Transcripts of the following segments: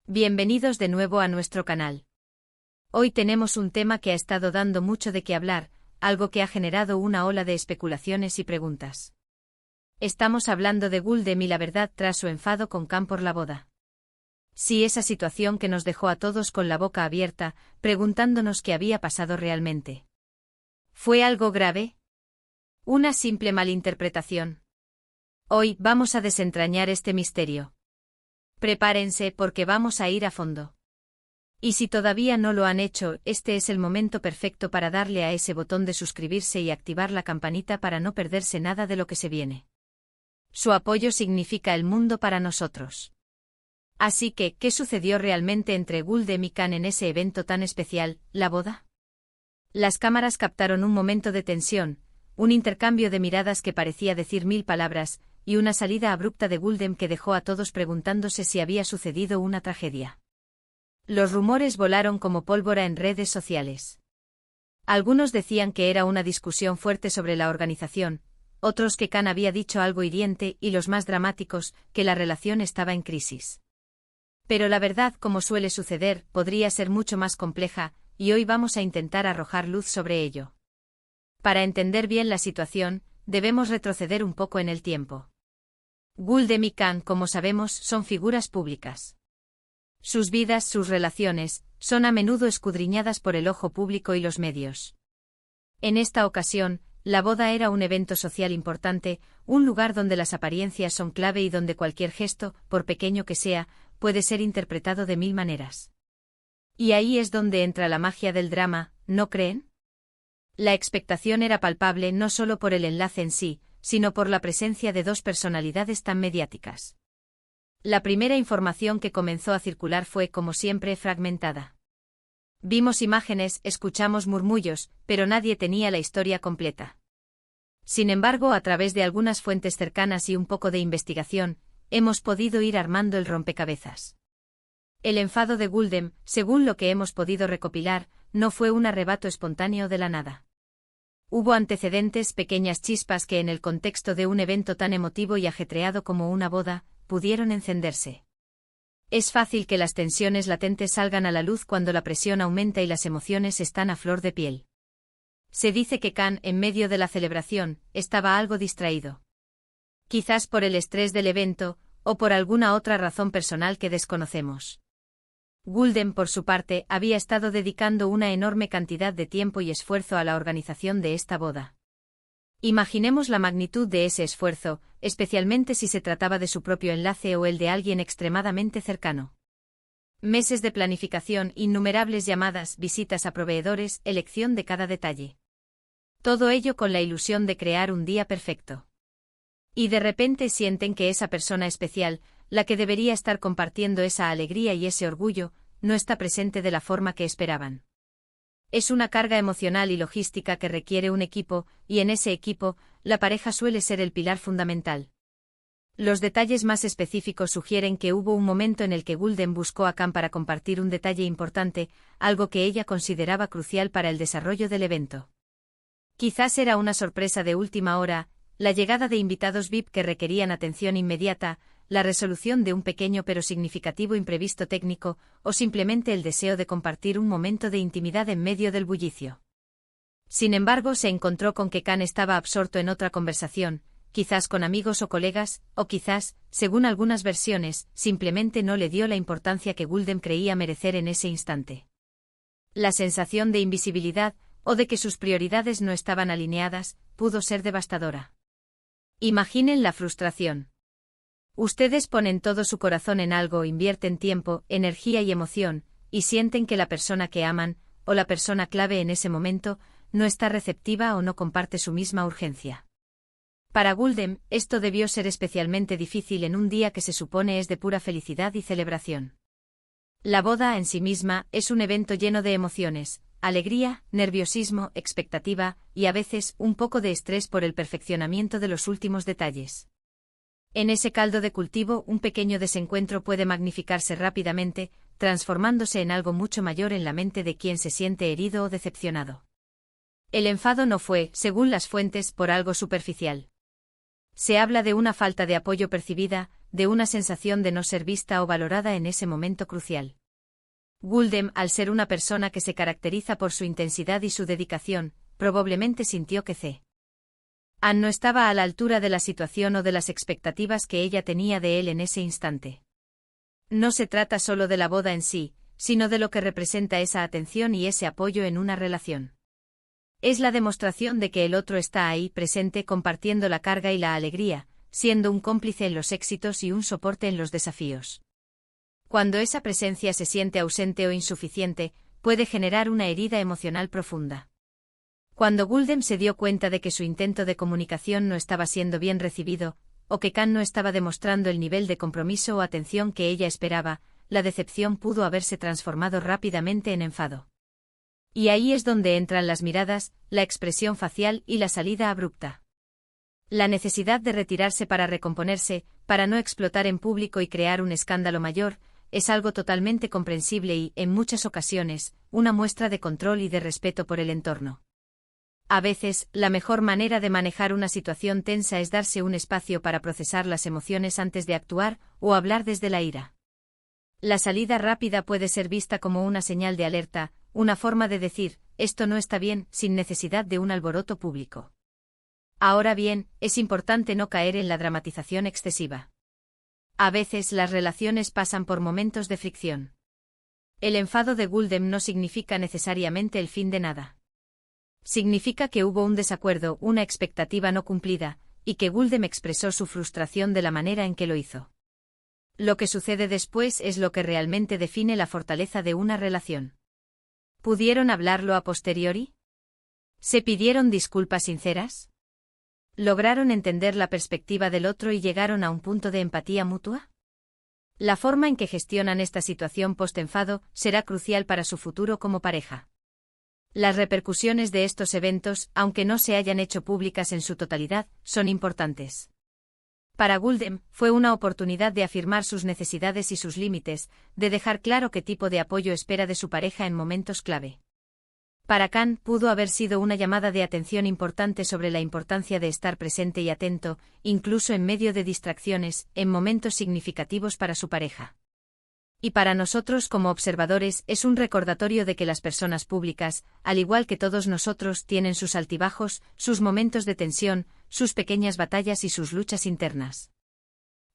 Bienvenidos de nuevo a nuestro canal. Hoy tenemos un tema que ha estado dando mucho de qué hablar, algo que ha generado una ola de especulaciones y preguntas. Estamos hablando de Guldem y la verdad tras su enfado con Can por la boda. Sí, esa situación que nos dejó a todos con la boca abierta, preguntándonos qué había pasado realmente. ¿Fue algo grave? ¿Una simple malinterpretación? Hoy vamos a desentrañar este misterio. Prepárense porque vamos a ir a fondo. Y si todavía no lo han hecho, este es el momento perfecto para darle a ese botón de suscribirse y activar la campanita para no perderse nada de lo que se viene. Su apoyo significa el mundo para nosotros. Así que, ¿qué sucedió realmente entre Guldem y Can en ese evento tan especial, la boda? Las cámaras captaron un momento de tensión, un intercambio de miradas que parecía decir 1000 palabras, y una salida abrupta de Guldem que dejó a todos preguntándose si había sucedido una tragedia. Los rumores volaron como pólvora en redes sociales. Algunos decían que era una discusión fuerte sobre la organización, otros que Can había dicho algo hiriente y los más dramáticos, que la relación estaba en crisis. Pero la verdad, como suele suceder, podría ser mucho más compleja, y hoy vamos a intentar arrojar luz sobre ello. Para entender bien la situación, debemos retroceder un poco en el tiempo. Guldem y Can, como sabemos, son figuras públicas. Sus vidas, sus relaciones, son a menudo escudriñadas por el ojo público y los medios. En esta ocasión, la boda era un evento social importante, un lugar donde las apariencias son clave y donde cualquier gesto, por pequeño que sea, puede ser interpretado de 1000 maneras. Y ahí es donde entra la magia del drama, ¿no creen? La expectación era palpable no solo por el enlace en sí, sino por la presencia de dos personalidades tan mediáticas. La primera información que comenzó a circular fue, como siempre, fragmentada. Vimos imágenes, escuchamos murmullos, pero nadie tenía la historia completa. Sin embargo, a través de algunas fuentes cercanas y un poco de investigación, hemos podido ir armando el rompecabezas. El enfado de Guldem, según lo que hemos podido recopilar, no fue un arrebato espontáneo de la nada. Hubo antecedentes, pequeñas chispas que en el contexto de un evento tan emotivo y ajetreado como una boda, pudieron encenderse. Es fácil que las tensiones latentes salgan a la luz cuando la presión aumenta y las emociones están a flor de piel. Se dice que Can, en medio de la celebración, estaba algo distraído. Quizás por el estrés del evento, o por alguna otra razón personal que desconocemos. Guldem, por su parte, había estado dedicando una enorme cantidad de tiempo y esfuerzo a la organización de esta boda. Imaginemos la magnitud de ese esfuerzo, especialmente si se trataba de su propio enlace o el de alguien extremadamente cercano. Meses de planificación, innumerables llamadas, visitas a proveedores, elección de cada detalle. Todo ello con la ilusión de crear un día perfecto. Y de repente sienten que esa persona especial, la que debería estar compartiendo esa alegría y ese orgullo, no está presente de la forma que esperaban. Es una carga emocional y logística que requiere un equipo, y en ese equipo, la pareja suele ser el pilar fundamental. Los detalles más específicos sugieren que hubo un momento en el que Guldem buscó a Can para compartir un detalle importante, algo que ella consideraba crucial para el desarrollo del evento. Quizás era una sorpresa de última hora, la llegada de invitados VIP que requerían atención inmediata, la resolución de un pequeño pero significativo imprevisto técnico, o simplemente el deseo de compartir un momento de intimidad en medio del bullicio. Sin embargo, se encontró con que Can estaba absorto en otra conversación, quizás con amigos o colegas, o quizás, según algunas versiones, simplemente no le dio la importancia que Guldem creía merecer en ese instante. La sensación de invisibilidad, o de que sus prioridades no estaban alineadas, pudo ser devastadora. Imaginen la frustración. Ustedes ponen todo su corazón en algo, invierten tiempo, energía y emoción, y sienten que la persona que aman, o la persona clave en ese momento, no está receptiva o no comparte su misma urgencia. Para Guldem, esto debió ser especialmente difícil en un día que se supone es de pura felicidad y celebración. La boda en sí misma es un evento lleno de emociones, alegría, nerviosismo, expectativa, y a veces un poco de estrés por el perfeccionamiento de los últimos detalles. En ese caldo de cultivo, un pequeño desencuentro puede magnificarse rápidamente, transformándose en algo mucho mayor en la mente de quien se siente herido o decepcionado. El enfado no fue, según las fuentes, por algo superficial. Se habla de una falta de apoyo percibida, de una sensación de no ser vista o valorada en ese momento crucial. Guldem, al ser una persona que se caracteriza por su intensidad y su dedicación, probablemente sintió que Anne no estaba a la altura de la situación o de las expectativas que ella tenía de él en ese instante. No se trata solo de la boda en sí, sino de lo que representa esa atención y ese apoyo en una relación. Es la demostración de que el otro está ahí presente compartiendo la carga y la alegría, siendo un cómplice en los éxitos y un soporte en los desafíos. Cuando esa presencia se siente ausente o insuficiente, puede generar una herida emocional profunda. Cuando Guldem se dio cuenta de que su intento de comunicación no estaba siendo bien recibido, o que Khan no estaba demostrando el nivel de compromiso o atención que ella esperaba, la decepción pudo haberse transformado rápidamente en enfado. Y ahí es donde entran las miradas, la expresión facial y la salida abrupta. La necesidad de retirarse para recomponerse, para no explotar en público y crear un escándalo mayor, es algo totalmente comprensible y, en muchas ocasiones, una muestra de control y de respeto por el entorno. A veces, la mejor manera de manejar una situación tensa es darse un espacio para procesar las emociones antes de actuar o hablar desde la ira. La salida rápida puede ser vista como una señal de alerta, una forma de decir, esto no está bien, sin necesidad de un alboroto público. Ahora bien, es importante no caer en la dramatización excesiva. A veces las relaciones pasan por momentos de fricción. El enfado de Guldem no significa necesariamente el fin de nada. Significa que hubo un desacuerdo, una expectativa no cumplida, y que Guldem expresó su frustración de la manera en que lo hizo. Lo que sucede después es lo que realmente define la fortaleza de una relación. ¿Pudieron hablarlo a posteriori? ¿Se pidieron disculpas sinceras? ¿Lograron entender la perspectiva del otro y llegaron a un punto de empatía mutua? La forma en que gestionan esta situación post-enfado será crucial para su futuro como pareja. Las repercusiones de estos eventos, aunque no se hayan hecho públicas en su totalidad, son importantes. Para Guldem, fue una oportunidad de afirmar sus necesidades y sus límites, de dejar claro qué tipo de apoyo espera de su pareja en momentos clave. Para Khan, pudo haber sido una llamada de atención importante sobre la importancia de estar presente y atento, incluso en medio de distracciones, en momentos significativos para su pareja. Y para nosotros como observadores es un recordatorio de que las personas públicas, al igual que todos nosotros, tienen sus altibajos, sus momentos de tensión, sus pequeñas batallas y sus luchas internas.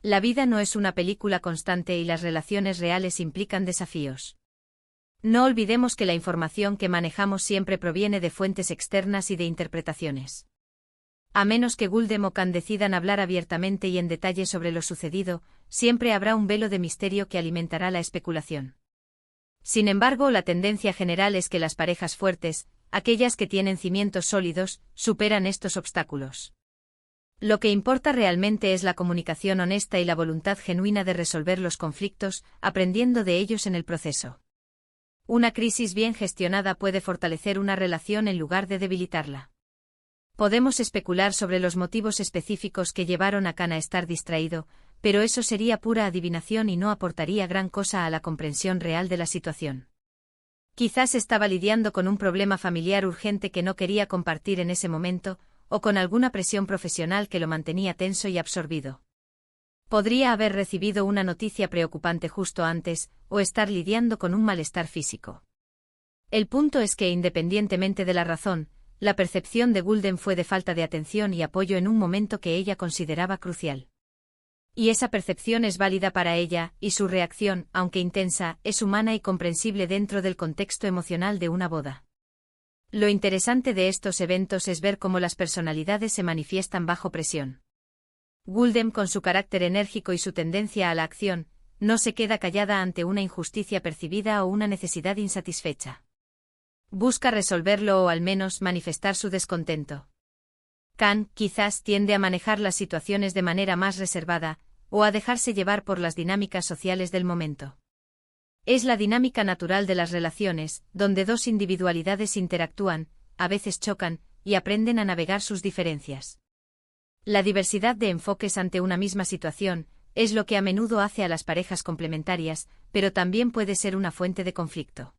La vida no es una película constante y las relaciones reales implican desafíos. No olvidemos que la información que manejamos siempre proviene de fuentes externas y de interpretaciones. A menos que Guldem o Khan decidan hablar abiertamente y en detalle sobre lo sucedido, siempre habrá un velo de misterio que alimentará la especulación. Sin embargo, la tendencia general es que las parejas fuertes, aquellas que tienen cimientos sólidos, superan estos obstáculos. Lo que importa realmente es la comunicación honesta y la voluntad genuina de resolver los conflictos, aprendiendo de ellos en el proceso. Una crisis bien gestionada puede fortalecer una relación en lugar de debilitarla. Podemos especular sobre los motivos específicos que llevaron a Khan a estar distraído, pero eso sería pura adivinación y no aportaría gran cosa a la comprensión real de la situación. Quizás estaba lidiando con un problema familiar urgente que no quería compartir en ese momento, o con alguna presión profesional que lo mantenía tenso y absorbido. Podría haber recibido una noticia preocupante justo antes, o estar lidiando con un malestar físico. El punto es que independientemente de la razón, la percepción de Guldem fue de falta de atención y apoyo en un momento que ella consideraba crucial. Y esa percepción es válida para ella, y su reacción, aunque intensa, es humana y comprensible dentro del contexto emocional de una boda. Lo interesante de estos eventos es ver cómo las personalidades se manifiestan bajo presión. Guldem, con su carácter enérgico y su tendencia a la acción, no se queda callada ante una injusticia percibida o una necesidad insatisfecha. Busca resolverlo o al menos manifestar su descontento. Khan, quizás, tiende a manejar las situaciones de manera más reservada, o a dejarse llevar por las dinámicas sociales del momento. Es la dinámica natural de las relaciones, donde dos individualidades interactúan, a veces chocan, y aprenden a navegar sus diferencias. La diversidad de enfoques ante una misma situación es lo que a menudo hace a las parejas complementarias, pero también puede ser una fuente de conflicto.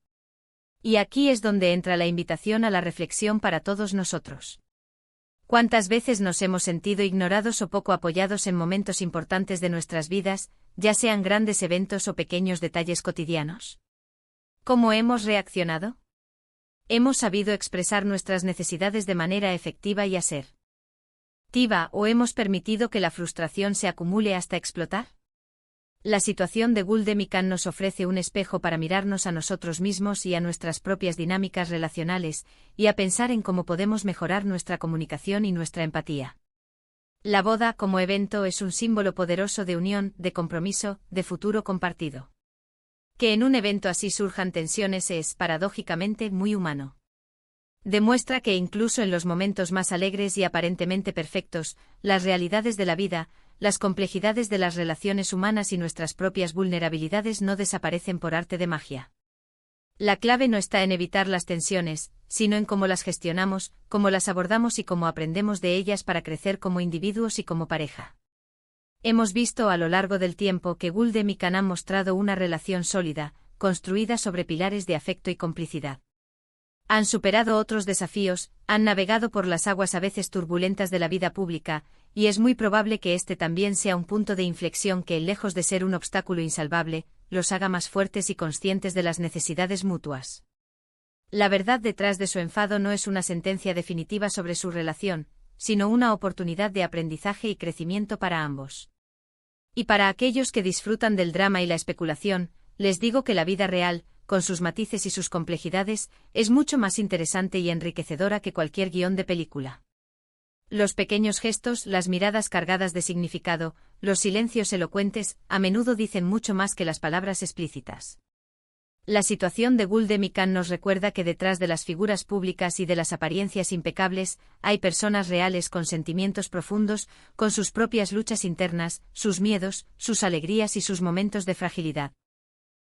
Y aquí es donde entra la invitación a la reflexión para todos nosotros. ¿Cuántas veces nos hemos sentido ignorados o poco apoyados en momentos importantes de nuestras vidas, ya sean grandes eventos o pequeños detalles cotidianos? ¿Cómo hemos reaccionado? ¿Hemos sabido expresar nuestras necesidades de manera efectiva y asertiva o hemos permitido que la frustración se acumule hasta explotar? La situación de Gulden y Khan nos ofrece un espejo para mirarnos a nosotros mismos y a nuestras propias dinámicas relacionales, y a pensar en cómo podemos mejorar nuestra comunicación y nuestra empatía. La boda como evento es un símbolo poderoso de unión, de compromiso, de futuro compartido. Que en un evento así surjan tensiones es, paradójicamente, muy humano. Demuestra que incluso en los momentos más alegres y aparentemente perfectos, las realidades de la vida, las complejidades de las relaciones humanas y nuestras propias vulnerabilidades no desaparecen por arte de magia. La clave no está en evitar las tensiones, sino en cómo las gestionamos, cómo las abordamos y cómo aprendemos de ellas para crecer como individuos y como pareja. Hemos visto a lo largo del tiempo que Gulden y Khan han mostrado una relación sólida, construida sobre pilares de afecto y complicidad. Han superado otros desafíos, han navegado por las aguas a veces turbulentas de la vida pública, y es muy probable que este también sea un punto de inflexión que, lejos de ser un obstáculo insalvable, los haga más fuertes y conscientes de las necesidades mutuas. La verdad detrás de su enfado no es una sentencia definitiva sobre su relación, sino una oportunidad de aprendizaje y crecimiento para ambos. Y para aquellos que disfrutan del drama y la especulación, les digo que la vida real, con sus matices y sus complejidades, es mucho más interesante y enriquecedora que cualquier guión de película. Los pequeños gestos, las miradas cargadas de significado, los silencios elocuentes, a menudo dicen mucho más que las palabras explícitas. La situación de Gulden y Khan nos recuerda que detrás de las figuras públicas y de las apariencias impecables, hay personas reales con sentimientos profundos, con sus propias luchas internas, sus miedos, sus alegrías y sus momentos de fragilidad.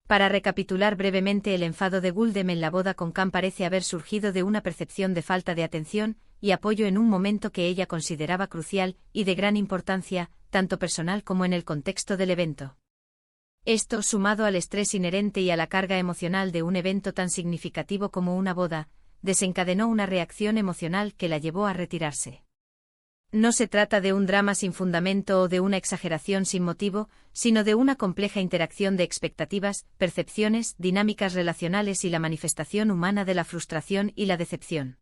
Para recapitular brevemente, el enfado de Gulden en la boda con Khan parece haber surgido de una percepción de falta de atención y apoyo en un momento que ella consideraba crucial y de gran importancia, tanto personal como en el contexto del evento. Esto, sumado al estrés inherente y a la carga emocional de un evento tan significativo como una boda, desencadenó una reacción emocional que la llevó a retirarse. No se trata de un drama sin fundamento o de una exageración sin motivo, sino de una compleja interacción de expectativas, percepciones, dinámicas relacionales y la manifestación humana de la frustración y la decepción.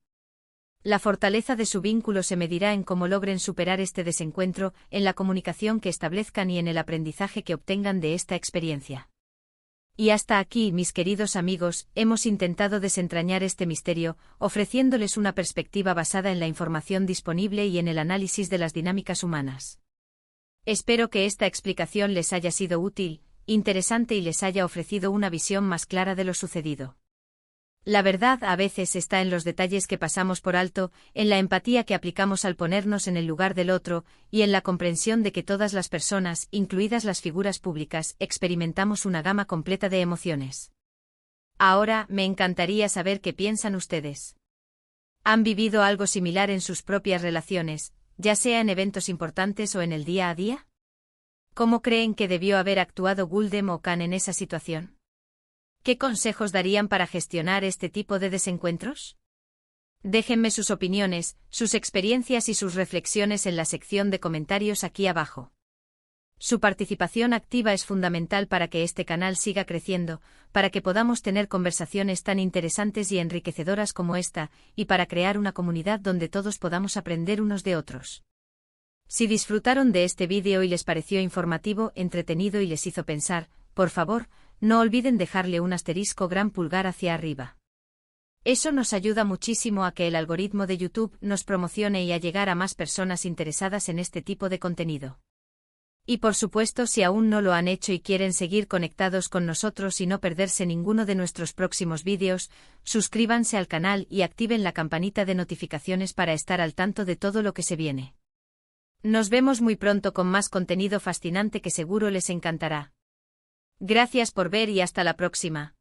La fortaleza de su vínculo se medirá en cómo logren superar este desencuentro, en la comunicación que establezcan y en el aprendizaje que obtengan de esta experiencia. Y hasta aquí, mis queridos amigos, hemos intentado desentrañar este misterio, ofreciéndoles una perspectiva basada en la información disponible y en el análisis de las dinámicas humanas. Espero que esta explicación les haya sido útil, interesante y les haya ofrecido una visión más clara de lo sucedido. La verdad a veces está en los detalles que pasamos por alto, en la empatía que aplicamos al ponernos en el lugar del otro, y en la comprensión de que todas las personas, incluidas las figuras públicas, experimentamos una gama completa de emociones. Ahora, me encantaría saber qué piensan ustedes. ¿Han vivido algo similar en sus propias relaciones, ya sea en eventos importantes o en el día a día? ¿Cómo creen que debió haber actuado Gulden o Khan en esa situación? ¿Qué consejos darían para gestionar este tipo de desencuentros? Déjenme sus opiniones, sus experiencias y sus reflexiones en la sección de comentarios aquí abajo. Su participación activa es fundamental para que este canal siga creciendo, para que podamos tener conversaciones tan interesantes y enriquecedoras como esta, y para crear una comunidad donde todos podamos aprender unos de otros. Si disfrutaron de este vídeo y les pareció informativo, entretenido y les hizo pensar, por favor, no olviden dejarle un asterisco gran pulgar hacia arriba. Eso nos ayuda muchísimo a que el algoritmo de YouTube nos promocione y a llegar a más personas interesadas en este tipo de contenido. Y por supuesto, si aún no lo han hecho y quieren seguir conectados con nosotros y no perderse ninguno de nuestros próximos vídeos, suscríbanse al canal y activen la campanita de notificaciones para estar al tanto de todo lo que se viene. Nos vemos muy pronto con más contenido fascinante que seguro les encantará. Gracias por ver y hasta la próxima.